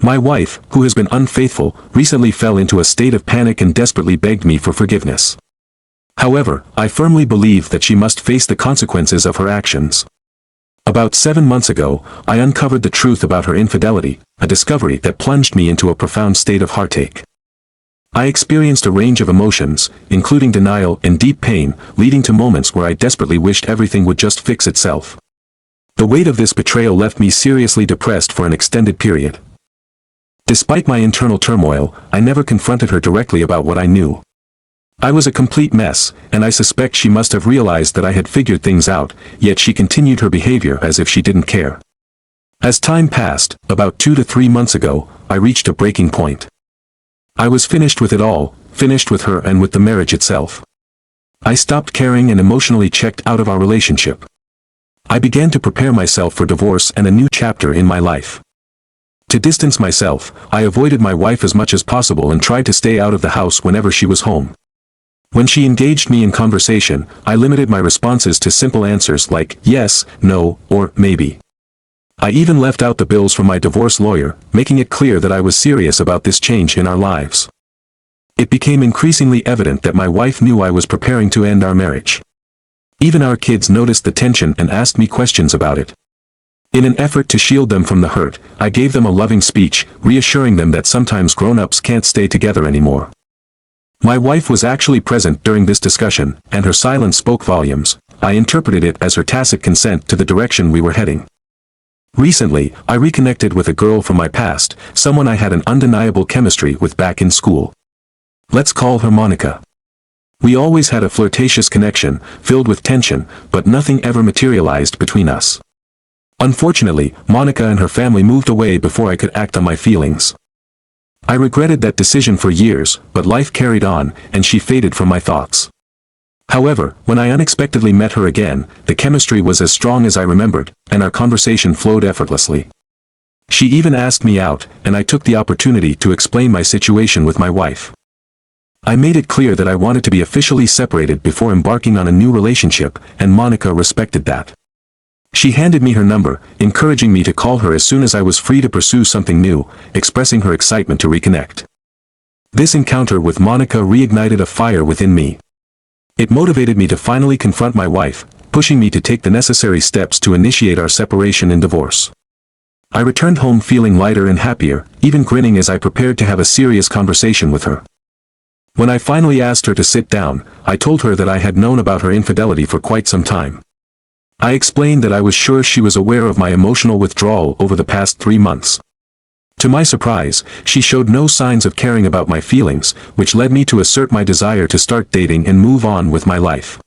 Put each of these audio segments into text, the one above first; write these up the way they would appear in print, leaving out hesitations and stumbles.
My wife, who has been unfaithful, recently fell into a state of panic and desperately begged me for forgiveness. However, I firmly believe that she must face the consequences of her actions. About 7 months ago, I uncovered the truth about her infidelity, a discovery that plunged me into a profound state of heartache. I experienced a range of emotions, including denial and deep pain, leading to moments where I desperately wished everything would just fix itself. The weight of this betrayal left me seriously depressed for an extended period. Despite my internal turmoil, I never confronted her directly about what I knew. I was a complete mess, and I suspect she must have realized that I had figured things out, yet she continued her behavior as if she didn't care. As time passed, about 2 to 3 months ago, I reached a breaking point. I was finished with it all, finished with her and with the marriage itself. I stopped caring and emotionally checked out of our relationship. I began to prepare myself for divorce and a new chapter in my life. To distance myself, I avoided my wife as much as possible and tried to stay out of the house whenever she was home. When she engaged me in conversation, I limited my responses to simple answers like yes, no, or maybe. I even left out the bills from my divorce lawyer, making it clear that I was serious about this change in our lives. It became increasingly evident that my wife knew I was preparing to end our marriage. Even our kids noticed the tension and asked me questions about it. In an effort to shield them from the hurt, I gave them a loving speech, reassuring them that sometimes grown-ups can't stay together anymore. My wife was actually present during this discussion, and her silence spoke volumes. I interpreted it as her tacit consent to the direction we were heading. Recently, I reconnected with a girl from my past, someone I had an undeniable chemistry with back in school. Let's call her Monica. We always had a flirtatious connection, filled with tension, but nothing ever materialized between us. Unfortunately, Monica and her family moved away before I could act on my feelings. I regretted that decision for years, but life carried on, and she faded from my thoughts. However, when I unexpectedly met her again, the chemistry was as strong as I remembered, and our conversation flowed effortlessly. She even asked me out, and I took the opportunity to explain my situation with my wife. I made it clear that I wanted to be officially separated before embarking on a new relationship, and Monica respected that. She handed me her number, encouraging me to call her as soon as I was free to pursue something new, expressing her excitement to reconnect. This encounter with Monica reignited a fire within me. It motivated me to finally confront my wife, pushing me to take the necessary steps to initiate our separation and divorce. I returned home feeling lighter and happier, even grinning as I prepared to have a serious conversation with her. When I finally asked her to sit down, I told her that I had known about her infidelity for quite some time. I explained that I was sure she was aware of my emotional withdrawal over the past 3 months. To my surprise, she showed no signs of caring about my feelings, which led me to assert my desire to start dating and move on with my life.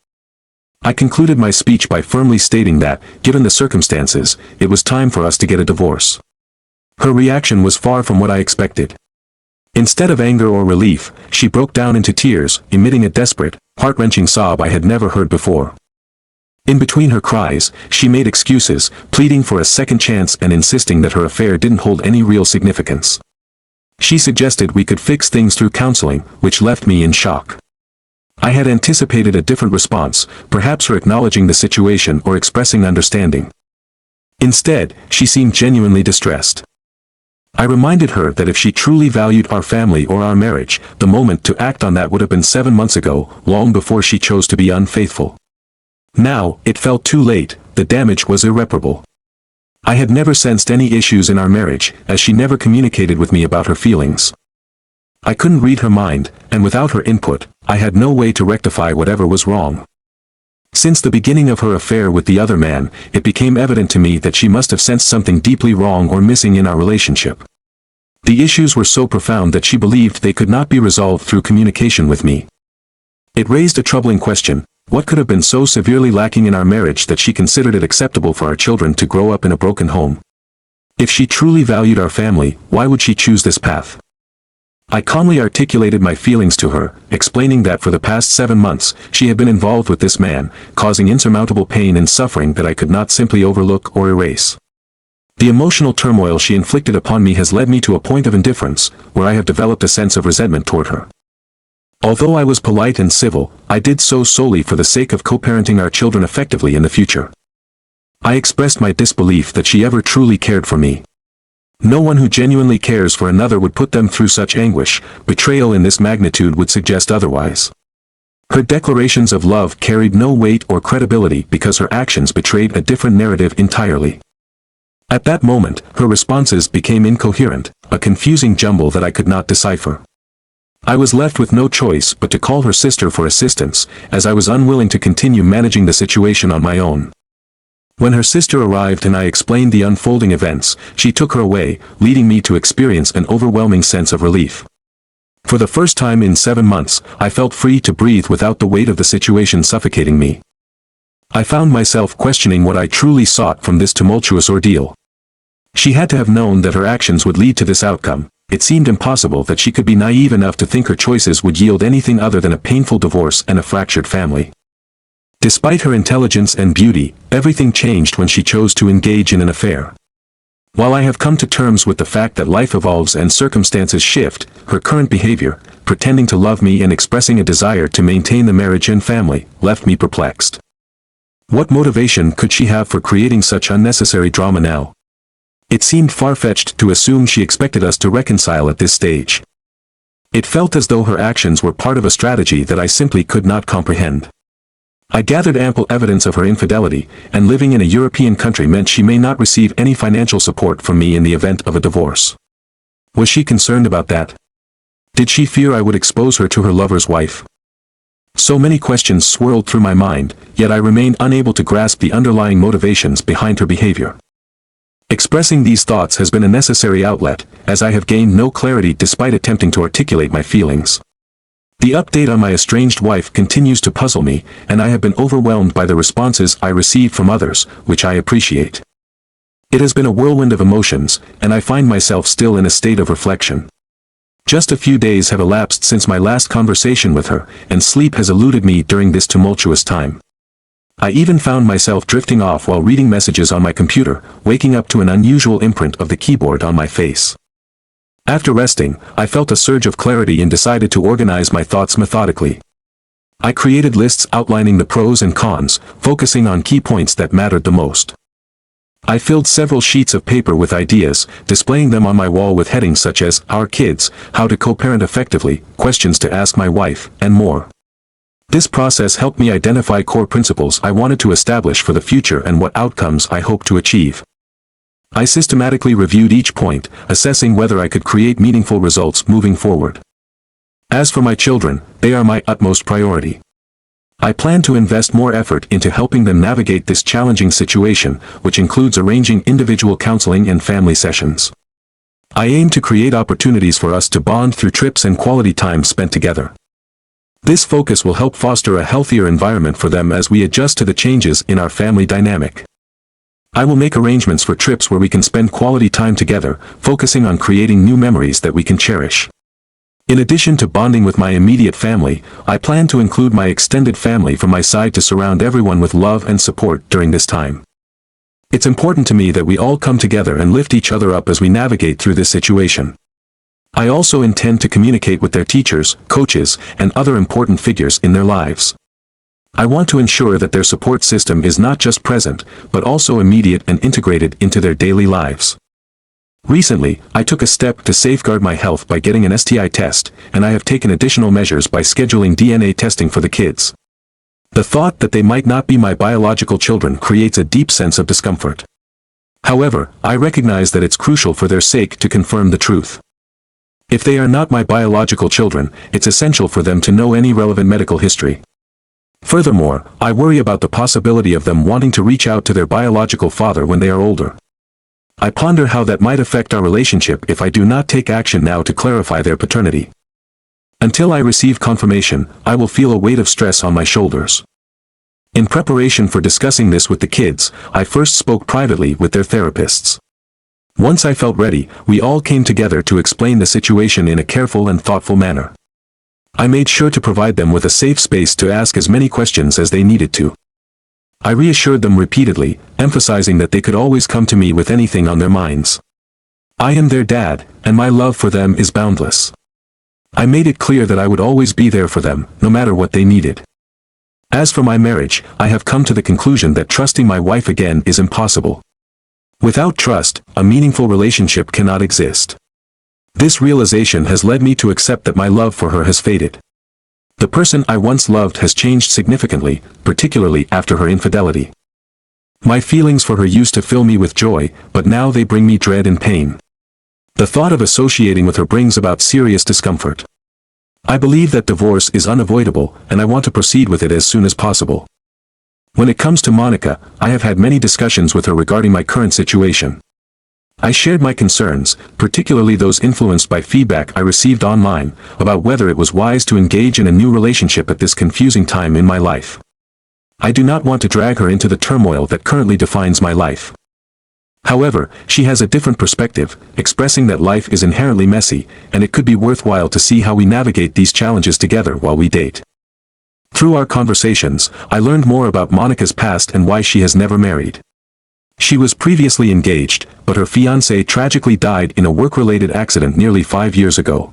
I concluded my speech by firmly stating that, given the circumstances, it was time for us to get a divorce. Her reaction was far from what I expected. Instead of anger or relief, she broke down into tears, emitting a desperate, heart-wrenching sob I had never heard before. In between her cries, she made excuses, pleading for a second chance and insisting that her affair didn't hold any real significance. She suggested we could fix things through counseling, which left me in shock. I had anticipated a different response, perhaps her acknowledging the situation or expressing understanding. Instead, she seemed genuinely distressed. I reminded her that if she truly valued our family or our marriage, the moment to act on that would have been 7 months ago, long before she chose to be unfaithful. Now, it felt too late, the damage was irreparable. I had never sensed any issues in our marriage, as she never communicated with me about her feelings. I couldn't read her mind, and without her input, I had no way to rectify whatever was wrong. Since the beginning of her affair with the other man, it became evident to me that she must have sensed something deeply wrong or missing in our relationship. The issues were so profound that she believed they could not be resolved through communication with me. It raised a troubling question. What could have been so severely lacking in our marriage that she considered it acceptable for our children to grow up in a broken home? If she truly valued our family, why would she choose this path? I calmly articulated my feelings to her, explaining that for the past 7 months, she had been involved with this man, causing insurmountable pain and suffering that I could not simply overlook or erase. The emotional turmoil she inflicted upon me has led me to a point of indifference, where I have developed a sense of resentment toward her. Although I was polite and civil, I did so solely for the sake of co-parenting our children effectively in the future. I expressed my disbelief that she ever truly cared for me. No one who genuinely cares for another would put them through such anguish. Betrayal in this magnitude would suggest otherwise. Her declarations of love carried no weight or credibility because her actions betrayed a different narrative entirely. At that moment, her responses became incoherent, a confusing jumble that I could not decipher. I was left with no choice but to call her sister for assistance, as I was unwilling to continue managing the situation on my own. When her sister arrived and I explained the unfolding events, she took her away, leading me to experience an overwhelming sense of relief. For the first time in 7 months, I felt free to breathe without the weight of the situation suffocating me. I found myself questioning what I truly sought from this tumultuous ordeal. She had to have known that her actions would lead to this outcome. It seemed impossible that she could be naive enough to think her choices would yield anything other than a painful divorce and a fractured family. Despite her intelligence and beauty, everything changed when she chose to engage in an affair. While I have come to terms with the fact that life evolves and circumstances shift, her current behavior, pretending to love me and expressing a desire to maintain the marriage and family, left me perplexed. What motivation could she have for creating such unnecessary drama now? It seemed far-fetched to assume she expected us to reconcile at this stage. It felt as though her actions were part of a strategy that I simply could not comprehend. I gathered ample evidence of her infidelity, and living in a European country meant she may not receive any financial support from me in the event of a divorce. Was she concerned about that? Did she fear I would expose her to her lover's wife? So many questions swirled through my mind, yet I remained unable to grasp the underlying motivations behind her behavior. Expressing these thoughts has been a necessary outlet, as I have gained no clarity despite attempting to articulate my feelings. The update on my estranged wife continues to puzzle me, and I have been overwhelmed by the responses I receive from others, which I appreciate. It has been a whirlwind of emotions, and I find myself still in a state of reflection. Just a few days have elapsed since my last conversation with her, and sleep has eluded me during this tumultuous time. I even found myself drifting off while reading messages on my computer, waking up to an unusual imprint of the keyboard on my face. After resting, I felt a surge of clarity and decided to organize my thoughts methodically. I created lists outlining the pros and cons, focusing on key points that mattered the most. I filled several sheets of paper with ideas, displaying them on my wall with headings such as "Our Kids," "How to Co-Parent Effectively," "Questions to Ask My Wife," and more. This process helped me identify core principles I wanted to establish for the future and what outcomes I hoped to achieve. I systematically reviewed each point, assessing whether I could create meaningful results moving forward. As for my children, they are my utmost priority. I plan to invest more effort into helping them navigate this challenging situation, which includes arranging individual counseling and family sessions. I aim to create opportunities for us to bond through trips and quality time spent together. This focus will help foster a healthier environment for them as we adjust to the changes in our family dynamic. I will make arrangements for trips where we can spend quality time together, focusing on creating new memories that we can cherish. In addition to bonding with my immediate family, I plan to include my extended family from my side to surround everyone with love and support during this time. It's important to me that we all come together and lift each other up as we navigate through this situation. I also intend to communicate with their teachers, coaches, and other important figures in their lives. I want to ensure that their support system is not just present, but also immediate and integrated into their daily lives. Recently, I took a step to safeguard my health by getting an STI test, and I have taken additional measures by scheduling DNA testing for the kids. The thought that they might not be my biological children creates a deep sense of discomfort. However, I recognize that it's crucial for their sake to confirm the truth. If they are not my biological children, it's essential for them to know any relevant medical history. Furthermore, I worry about the possibility of them wanting to reach out to their biological father when they are older. I ponder how that might affect our relationship if I do not take action now to clarify their paternity. Until I receive confirmation, I will feel a weight of stress on my shoulders. In preparation for discussing this with the kids, I first spoke privately with their therapists. Once I felt ready, we all came together to explain the situation in a careful and thoughtful manner. I made sure to provide them with a safe space to ask as many questions as they needed to. I reassured them repeatedly, emphasizing that they could always come to me with anything on their minds. I am their dad, and my love for them is boundless. I made it clear that I would always be there for them, no matter what they needed. As for my marriage, I have come to the conclusion that trusting my wife again is impossible. Without trust, a meaningful relationship cannot exist. This realization has led me to accept that my love for her has faded. The person I once loved has changed significantly, particularly after her infidelity. My feelings for her used to fill me with joy, but now they bring me dread and pain. The thought of associating with her brings about serious discomfort. I believe that divorce is unavoidable, and I want to proceed with it as soon as possible. When it comes to Monica, I have had many discussions with her regarding my current situation. I shared my concerns, particularly those influenced by feedback I received online, about whether it was wise to engage in a new relationship at this confusing time in my life. I do not want to drag her into the turmoil that currently defines my life. However, she has a different perspective, expressing that life is inherently messy, and it could be worthwhile to see how we navigate these challenges together while we date. Through our conversations, I learned more about Monica's past and why she has never married. She was previously engaged, but her fiancé tragically died in a work-related accident nearly 5 years ago.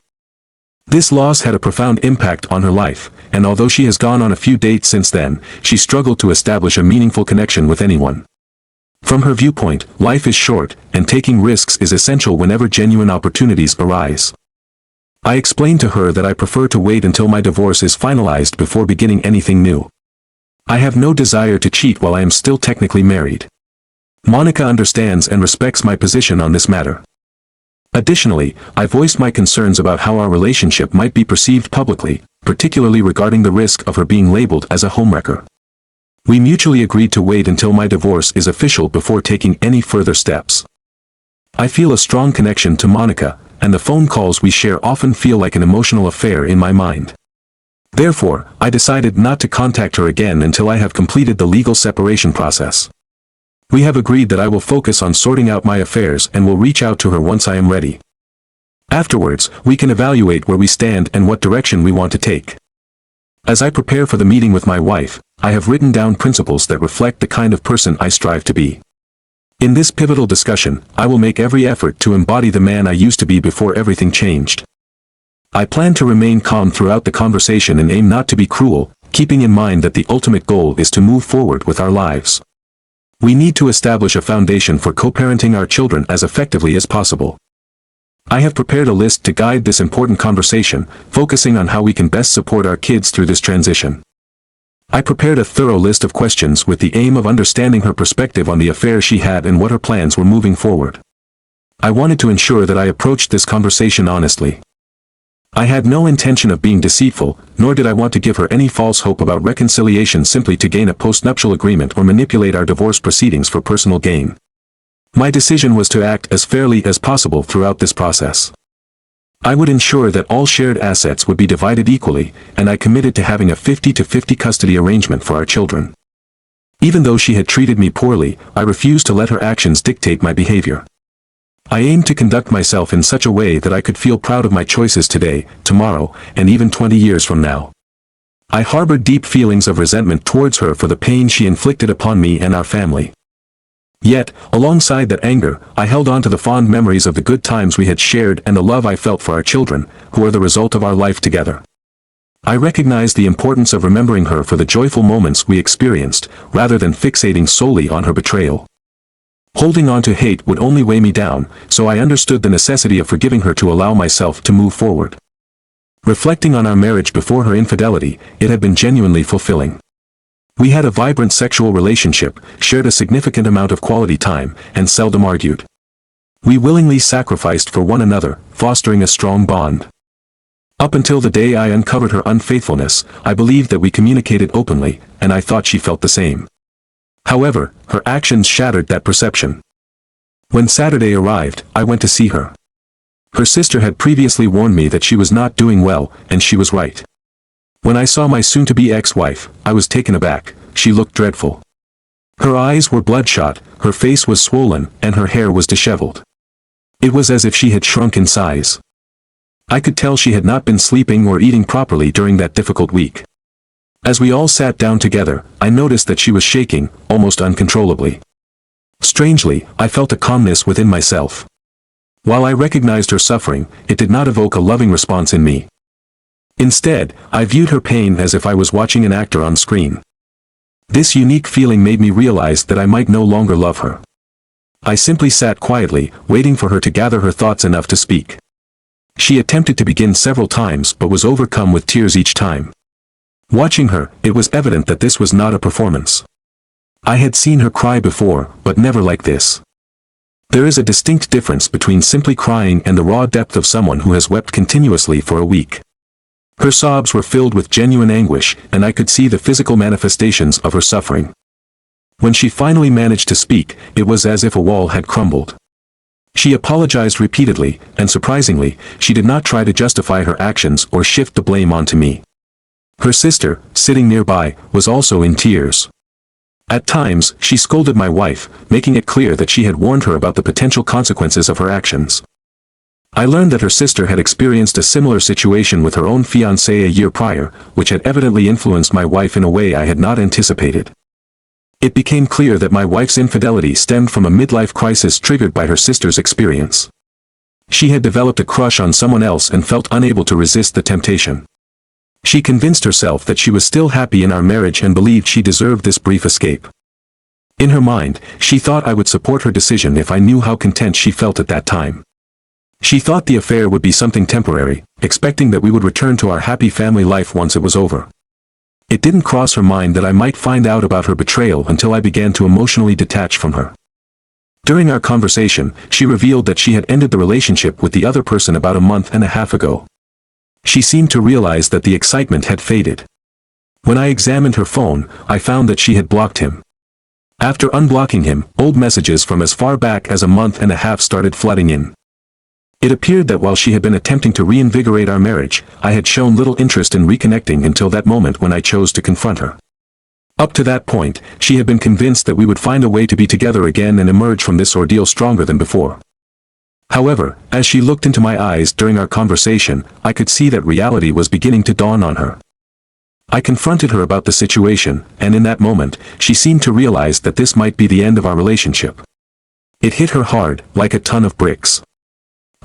This loss had a profound impact on her life, and although she has gone on a few dates since then, she struggled to establish a meaningful connection with anyone. From her viewpoint, life is short, and taking risks is essential whenever genuine opportunities arise. I explained to her that I prefer to wait until my divorce is finalized before beginning anything new. I have no desire to cheat while I am still technically married. Monica understands and respects my position on this matter. Additionally, I voiced my concerns about how our relationship might be perceived publicly, particularly regarding the risk of her being labeled as a homewrecker. We mutually agreed to wait until my divorce is official before taking any further steps. I feel a strong connection to Monica, and the phone calls we share often feel like an emotional affair in my mind. Therefore, I decided not to contact her again until I have completed the legal separation process. We have agreed that I will focus on sorting out my affairs and will reach out to her once I am ready. Afterwards, we can evaluate where we stand and what direction we want to take. As I prepare for the meeting with my wife, I have written down principles that reflect the kind of person I strive to be. In this pivotal discussion, I will make every effort to embody the man I used to be before everything changed. I plan to remain calm throughout the conversation and aim not to be cruel, keeping in mind that the ultimate goal is to move forward with our lives. We need to establish a foundation for co-parenting our children as effectively as possible. I have prepared a list to guide this important conversation, focusing on how we can best support our kids through this transition. I prepared a thorough list of questions with the aim of understanding her perspective on the affair she had and what her plans were moving forward. I wanted to ensure that I approached this conversation honestly. I had no intention of being deceitful, nor did I want to give her any false hope about reconciliation simply to gain a postnuptial agreement or manipulate our divorce proceedings for personal gain. My decision was to act as fairly as possible throughout this process. I would ensure that all shared assets would be divided equally, and I committed to having a 50-50 custody arrangement for our children. Even though she had treated me poorly, I refused to let her actions dictate my behavior. I aimed to conduct myself in such a way that I could feel proud of my choices today, tomorrow, and even 20 years from now. I harbored deep feelings of resentment towards her for the pain she inflicted upon me and our family. Yet, alongside that anger, I held on to the fond memories of the good times we had shared and the love I felt for our children, who are the result of our life together. I recognized the importance of remembering her for the joyful moments we experienced, rather than fixating solely on her betrayal. Holding on to hate would only weigh me down, so I understood the necessity of forgiving her to allow myself to move forward. Reflecting on our marriage before her infidelity, it had been genuinely fulfilling. We had a vibrant sexual relationship, shared a significant amount of quality time, and seldom argued. We willingly sacrificed for one another, fostering a strong bond. Up until the day I uncovered her unfaithfulness, I believed that we communicated openly, and I thought she felt the same. However, her actions shattered that perception. When Saturday arrived, I went to see her. Her sister had previously warned me that she was not doing well, and she was right. When I saw my soon-to-be ex-wife, I was taken aback. She looked dreadful. Her eyes were bloodshot, her face was swollen, and her hair was disheveled. It was as if she had shrunk in size. I could tell she had not been sleeping or eating properly during that difficult week. As we all sat down together, I noticed that she was shaking, almost uncontrollably. Strangely, I felt a calmness within myself. While I recognized her suffering, it did not evoke a loving response in me. Instead, I viewed her pain as if I was watching an actor on screen. This unique feeling made me realize that I might no longer love her. I simply sat quietly, waiting for her to gather her thoughts enough to speak. She attempted to begin several times but was overcome with tears each time. Watching her, it was evident that this was not a performance. I had seen her cry before, but never like this. There is a distinct difference between simply crying and the raw depth of someone who has wept continuously for a week. Her sobs were filled with genuine anguish, and I could see the physical manifestations of her suffering. When she finally managed to speak, it was as if a wall had crumbled. She apologized repeatedly, and surprisingly, she did not try to justify her actions or shift the blame onto me. Her sister, sitting nearby, was also in tears. At times, she scolded my wife, making it clear that she had warned her about the potential consequences of her actions. I learned that her sister had experienced a similar situation with her own fiancé a year prior, which had evidently influenced my wife in a way I had not anticipated. It became clear that my wife's infidelity stemmed from a midlife crisis triggered by her sister's experience. She had developed a crush on someone else and felt unable to resist the temptation. She convinced herself that she was still happy in our marriage and believed she deserved this brief escape. In her mind, she thought I would support her decision if I knew how content she felt at that time. She thought the affair would be something temporary, expecting that we would return to our happy family life once it was over. It didn't cross her mind that I might find out about her betrayal until I began to emotionally detach from her. During our conversation, she revealed that she had ended the relationship with the other person about a month and a half ago. She seemed to realize that the excitement had faded. When I examined her phone, I found that she had blocked him. After unblocking him, old messages from as far back as a month and a half started flooding in. It appeared that while she had been attempting to reinvigorate our marriage, I had shown little interest in reconnecting until that moment when I chose to confront her. Up to that point, she had been convinced that we would find a way to be together again and emerge from this ordeal stronger than before. However, as she looked into my eyes during our conversation, I could see that reality was beginning to dawn on her. I confronted her about the situation, and in that moment, she seemed to realize that this might be the end of our relationship. It hit her hard, like a ton of bricks.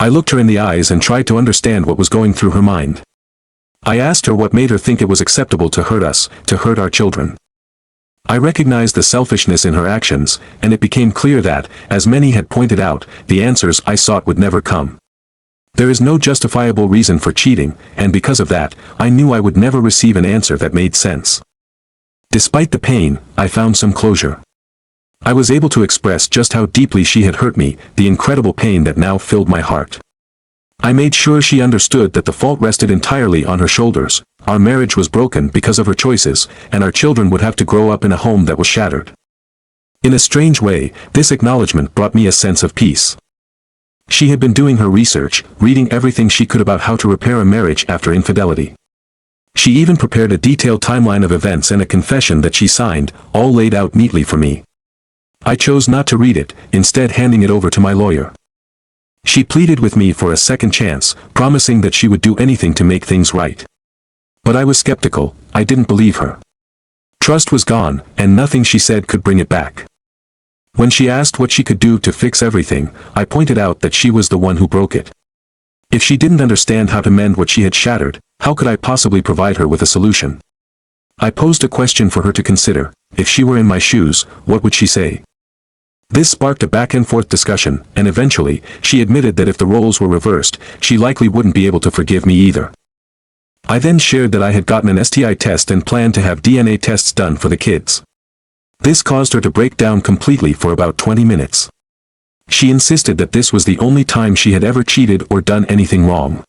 I looked her in the eyes and tried to understand what was going through her mind. I asked her what made her think it was acceptable to hurt us, to hurt our children. I recognized the selfishness in her actions, and it became clear that, as many had pointed out, the answers I sought would never come. There is no justifiable reason for cheating, and because of that, I knew I would never receive an answer that made sense. Despite the pain, I found some closure. I was able to express just how deeply she had hurt me, the incredible pain that now filled my heart. I made sure she understood that the fault rested entirely on her shoulders. Our marriage was broken because of her choices, and our children would have to grow up in a home that was shattered. In a strange way, this acknowledgement brought me a sense of peace. She had been doing her research, reading everything she could about how to repair a marriage after infidelity. She even prepared a detailed timeline of events and a confession that she signed, all laid out neatly for me. I chose not to read it, instead handing it over to my lawyer. She pleaded with me for a second chance, promising that she would do anything to make things right. But I was skeptical. I didn't believe her. Trust was gone, and nothing she said could bring it back. When she asked what she could do to fix everything, I pointed out that she was the one who broke it. If she didn't understand how to mend what she had shattered, how could I possibly provide her with a solution? I posed a question for her to consider. If she were in my shoes, what would she say? This sparked a back-and-forth discussion, and eventually, she admitted that if the roles were reversed, she likely wouldn't be able to forgive me either. I then shared that I had gotten an STI test and planned to have DNA tests done for the kids. This caused her to break down completely for about 20 minutes. She insisted that this was the only time she had ever cheated or done anything wrong.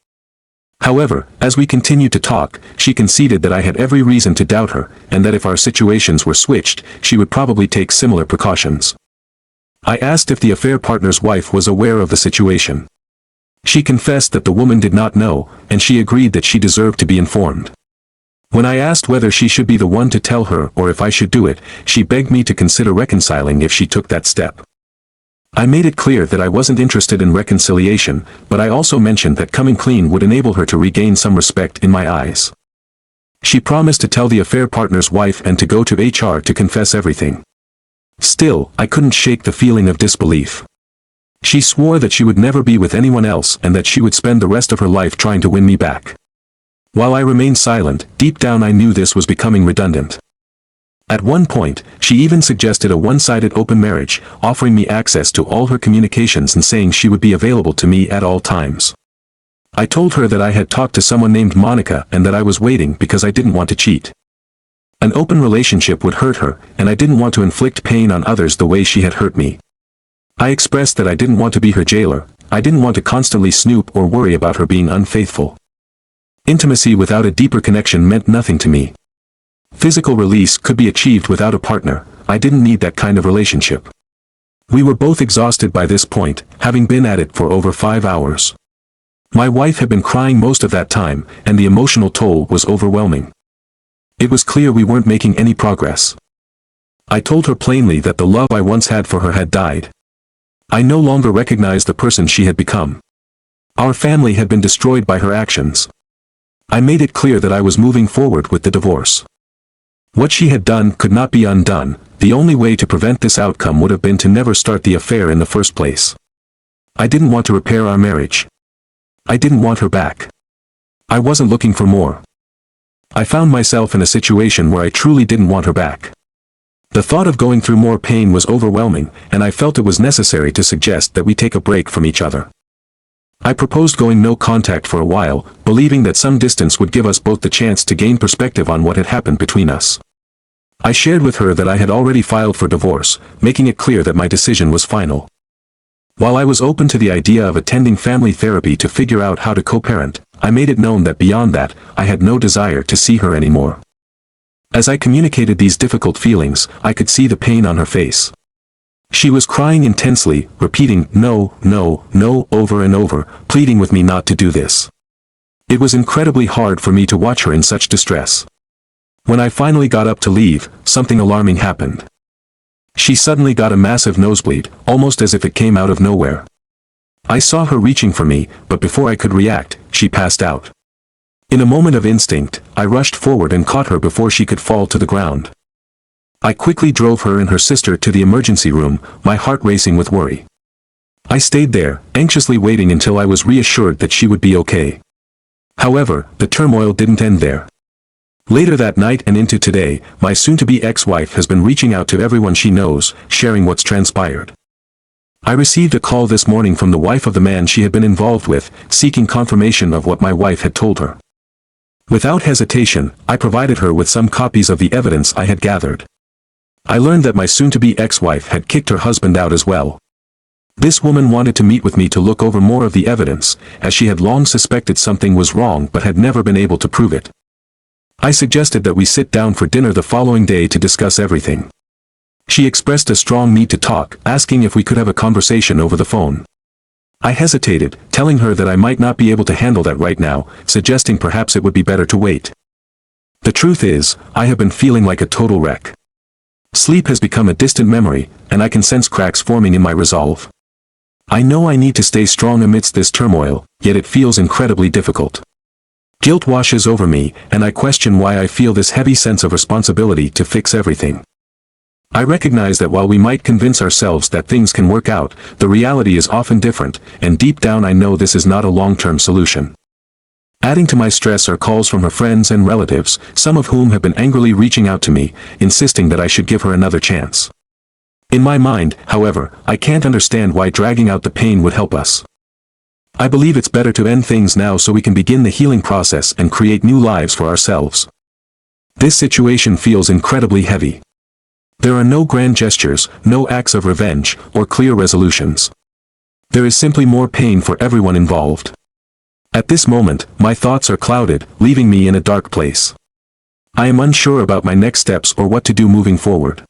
However, as we continued to talk, she conceded that I had every reason to doubt her, and that if our situations were switched, she would probably take similar precautions. I asked if the affair partner's wife was aware of the situation. She confessed that the woman did not know, and she agreed that she deserved to be informed. When I asked whether she should be the one to tell her or if I should do it, she begged me to consider reconciling if she took that step. I made it clear that I wasn't interested in reconciliation, but I also mentioned that coming clean would enable her to regain some respect in my eyes. She promised to tell the affair partner's wife and to go to HR to confess everything. Still, I couldn't shake the feeling of disbelief. She swore that she would never be with anyone else and that she would spend the rest of her life trying to win me back. While I remained silent, deep down I knew this was becoming redundant. At one point, she even suggested a one-sided open marriage, offering me access to all her communications and saying she would be available to me at all times. I told her that I had talked to someone named Monica and that I was waiting because I didn't want to cheat. An open relationship would hurt her, and I didn't want to inflict pain on others the way she had hurt me. I expressed that I didn't want to be her jailer. I didn't want to constantly snoop or worry about her being unfaithful. Intimacy without a deeper connection meant nothing to me. Physical release could be achieved without a partner. I didn't need that kind of relationship. We were both exhausted by this point, having been at it for over 5 hours. My wife had been crying most of that time, and the emotional toll was overwhelming. It was clear we weren't making any progress. I told her plainly that the love I once had for her had died. I no longer recognized the person she had become. Our family had been destroyed by her actions. I made it clear that I was moving forward with the divorce. What she had done could not be undone. The only way to prevent this outcome would have been to never start the affair in the first place. I didn't want to repair our marriage. I didn't want her back. I wasn't looking for more. I found myself in a situation where I truly didn't want her back. The thought of going through more pain was overwhelming, and I felt it was necessary to suggest that we take a break from each other. I proposed going no contact for a while, believing that some distance would give us both the chance to gain perspective on what had happened between us. I shared with her that I had already filed for divorce, making it clear that my decision was final. While I was open to the idea of attending family therapy to figure out how to co-parent, I made it known that beyond that, I had no desire to see her anymore. As I communicated these difficult feelings, I could see the pain on her face. She was crying intensely, repeating, "No, no, no," over and over, pleading with me not to do this. It was incredibly hard for me to watch her in such distress. When I finally got up to leave, something alarming happened. She suddenly got a massive nosebleed, almost as if it came out of nowhere. I saw her reaching for me, but before I could react, she passed out. In a moment of instinct, I rushed forward and caught her before she could fall to the ground. I quickly drove her and her sister to the emergency room, my heart racing with worry. I stayed there, anxiously waiting until I was reassured that she would be okay. However, the turmoil didn't end there. Later that night and into today, my soon-to-be ex-wife has been reaching out to everyone she knows, sharing what's transpired. I received a call this morning from the wife of the man she had been involved with, seeking confirmation of what my wife had told her. Without hesitation, I provided her with some copies of the evidence I had gathered. I learned that my soon-to-be ex-wife had kicked her husband out as well. This woman wanted to meet with me to look over more of the evidence, as she had long suspected something was wrong but had never been able to prove it. I suggested that we sit down for dinner the following day to discuss everything. She expressed a strong need to talk, asking if we could have a conversation over the phone. I hesitated, telling her that I might not be able to handle that right now, suggesting perhaps it would be better to wait. The truth is, I have been feeling like a total wreck. Sleep has become a distant memory, and I can sense cracks forming in my resolve. I know I need to stay strong amidst this turmoil, yet it feels incredibly difficult. Guilt washes over me, and I question why I feel this heavy sense of responsibility to fix everything. I recognize that while we might convince ourselves that things can work out, the reality is often different, and deep down I know this is not a long-term solution. Adding to my stress are calls from her friends and relatives, some of whom have been angrily reaching out to me, insisting that I should give her another chance. In my mind, however, I can't understand why dragging out the pain would help us. I believe it's better to end things now so we can begin the healing process and create new lives for ourselves. This situation feels incredibly heavy. There are no grand gestures, no acts of revenge, or clear resolutions. There is simply more pain for everyone involved. At this moment, my thoughts are clouded, leaving me in a dark place. I am unsure about my next steps or what to do moving forward.